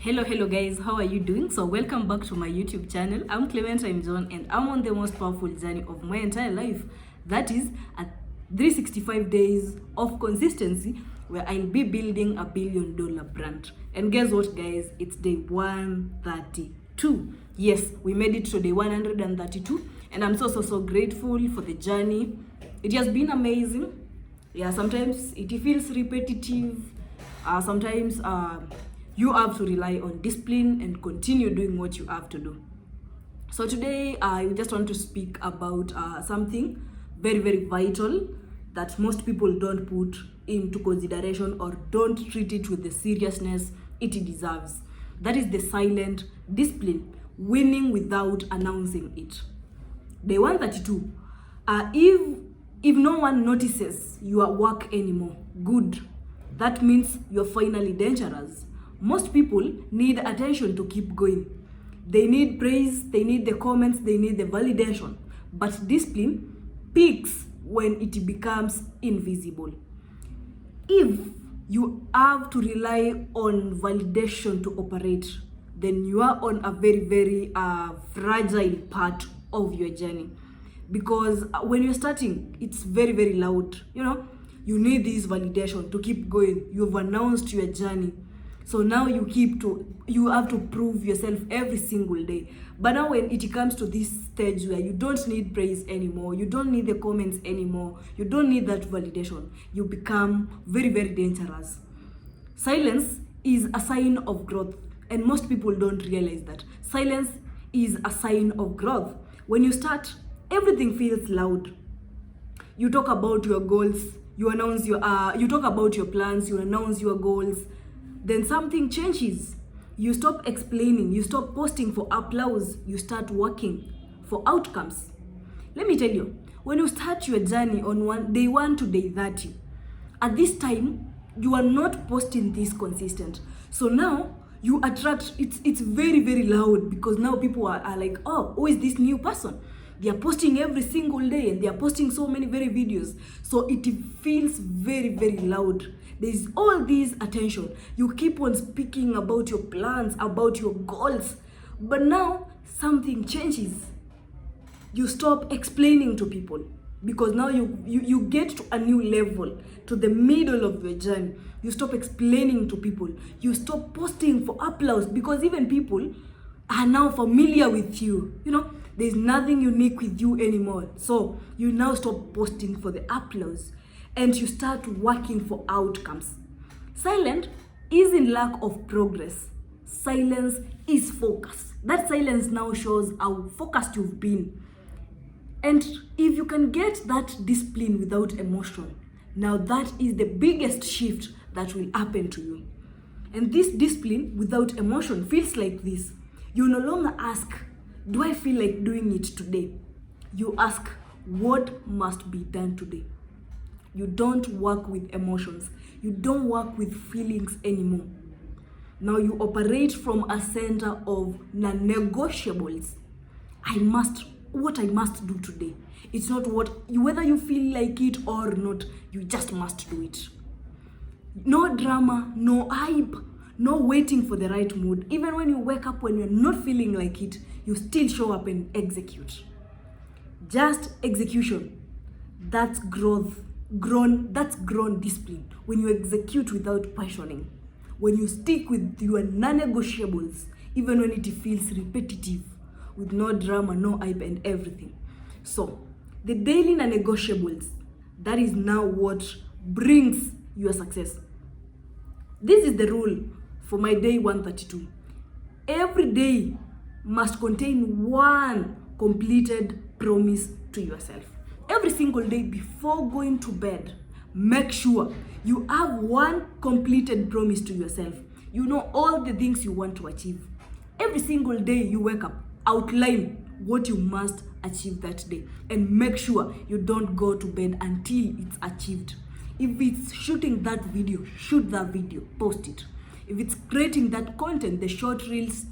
Hello guys, how are you doing? So welcome back to my YouTube channel. I'm Clement, I'm John, and I'm on the most powerful journey of my entire life. That is a 365 days of consistency where I'll be building $1 billion brand. And guess what guys, it's day 132. Yes, we made it to day 132 and I'm so grateful for the journey. It has been amazing. Yeah, sometimes it feels repetitive. Sometimes you have to rely on discipline and continue doing what you have to do. So today I just want to speak about something very vital that most people don't put into consideration or don't treat it with the seriousness it deserves. That is the silent discipline, winning without announcing it. Day 132. If no one notices your work anymore, good. That means you're finally dangerous. Most people need attention to keep going. They need praise, they need the comments, they need the validation. But discipline peaks when it becomes invisible. If you have to rely on validation to operate, then you are on a very fragile part of your journey. Because when you're starting, it's very loud. You need this validation to keep going. You've announced your journey. So now you have to prove yourself every single day. But now when it comes to this stage where you don't need praise anymore, you don't need the comments anymore, you don't need that validation, you become very dangerous. Silence is a sign of growth, and most people don't realize that. Silence is a sign of growth. When you start, everything feels loud. You talk about your goals, you talk about your plans, you announce your goals. Then something changes. You stop explaining, you stop posting for applause, you start working for outcomes. Let me tell you, when you start your journey on day 1 to day 30, at this time, you are not posting this consistent. So now, you attract, it's very loud because now people are like, oh, who is this new person? They are posting every single day and they are posting so many videos. So it feels very loud. There's all this attention. You keep on speaking about your plans, about your goals. But now something changes. You stop explaining to people because now you get to a new level, to the middle of your journey. You stop explaining to people. You stop posting for applause because even people are now familiar with you. There's nothing unique with you anymore. So you now stop posting for the applause and you start working for outcomes. Silence isn't lack of progress. Silence is focus. That silence now shows how focused you've been. And if you can get that discipline without emotion, now that is the biggest shift that will happen to you. And this discipline without emotion feels like this. You no longer ask, do I feel like doing it today? You ask, what must be done today? You don't work with emotions. You don't work with feelings anymore. Now you operate from a center of non-negotiables. What I must do today. It's not whether you feel like it or not, you just must do it. No drama, no hype, no waiting for the right mood. Even when you wake up when you're not feeling like it, you still show up and execute. Just execution. That's growth. That's grown discipline. When you execute without questioning. When you stick with your non-negotiables, even when it feels repetitive, with no drama, no hype and everything. So, the daily non-negotiables, that is now what brings your success. This is the rule for my day 132. Every day must contain one completed promise to yourself. Every single day before going to bed, make sure you have one completed promise to yourself. You know all the things you want to achieve. Every single day you wake up, outline what you must achieve that day and make sure you don't go to bed until it's achieved. If it's shooting that video, shoot that video, post it. If it's creating that content, the short reels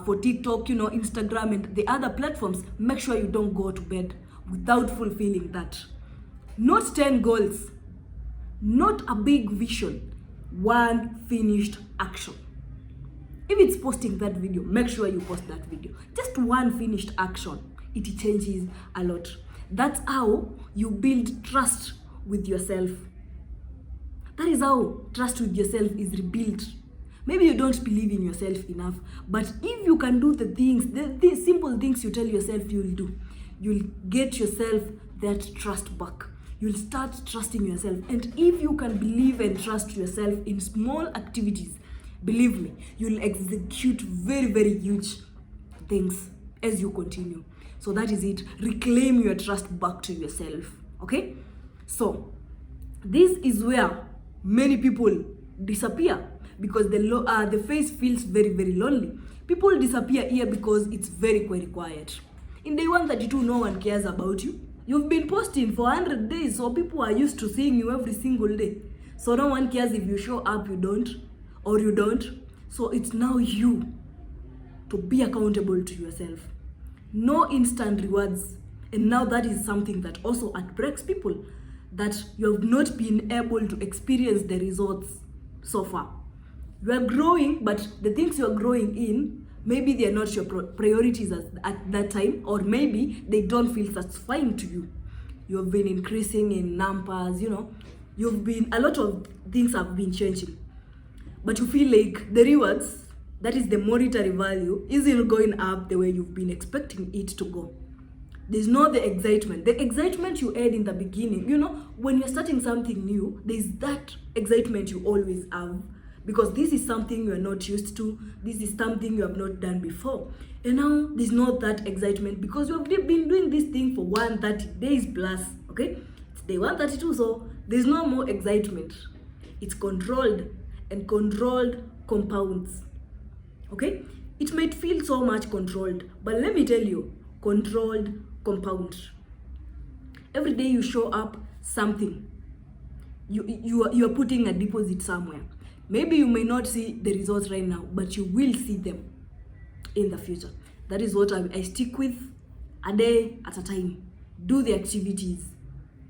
for TikTok, Instagram and the other platforms, make sure you don't go to bed without fulfilling that. Not 10 goals, not a big vision, one finished action. it's posting that video, make sure you post that video. Just one finished action, it changes a lot. That's how you build trust with yourself. That is how trust with yourself is rebuilt. Maybe you don't believe in yourself enough, but if you can do the things, the simple things you tell yourself you'll do, you'll get yourself that trust back. You'll start trusting yourself. And if you can believe and trust yourself in small activities, believe me, you'll execute very, very huge things as you continue. So that is it. Reclaim your trust back to yourself. Okay? So this is where many people disappear, because the face feels very, very lonely. People disappear here because it's very, very quiet. In day 132, no one cares about you. You've been posting for 100 days, so people are used to seeing you every single day. So no one cares if you show up, you don't, or you don't. So it's now you to be accountable to yourself. No instant rewards. And now that is something that also breaks people, that you have not been able to experience the results so far. You are growing, but the things you are growing in, maybe they are not your priorities at that time, or maybe they don't feel satisfying to you. You have been increasing in numbers, a lot of things have been changing. But you feel like the rewards, that is the monetary value, isn't going up the way you've been expecting it to go. There's not the excitement. The excitement you had in the beginning, when you're starting something new, there's that excitement you always have, because this is something you are not used to. This is something you have not done before. And now there's not that excitement because you have been doing this thing for 130 days plus, okay? It's day 132, so there's no more excitement. It's controlled, and controlled compounds, okay? It might feel so much controlled, but let me tell you, controlled compound. Every day you show up something, you are putting a deposit somewhere. Maybe you may not see the results right now, but you will see them in the future. That is what I stick with, a day at a time. Do the activities.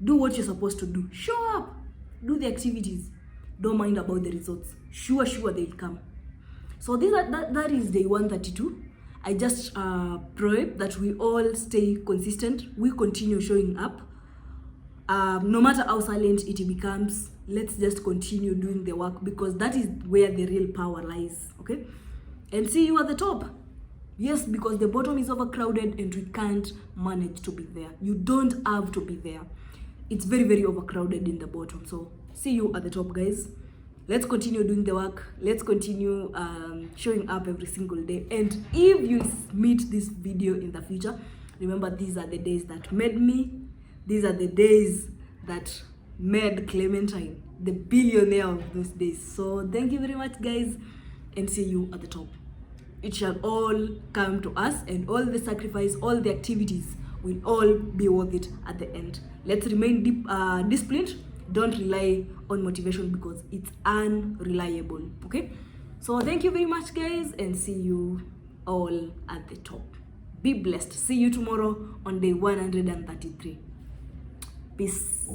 Do what you're supposed to do. Show up. Do the activities. Don't mind about the results. Sure, they'll come. So that is day 132. I just pray that we all stay consistent. We continue showing up. No matter how silent it becomes, let's just continue doing the work, because that is where the real power lies, okay? And see you at the top. Yes, because the bottom is overcrowded and we can't manage to be there. You don't have to be there. It's very, very overcrowded in the bottom. So see you at the top, guys. Let's continue doing the work. Let's continue showing up every single day. And if you meet this video in the future, remember, these are the days that made me. These are the days that made Clementine the billionaire of those days. So thank you very much, guys, and see you at the top. It shall all come to us, and all the sacrifice, all the activities will all be worth it at the end. Let's remain disciplined. Don't rely on motivation because it's unreliable, okay? So thank you very much, guys, and see you all at the top. Be blessed. See you tomorrow on day 133. Peace.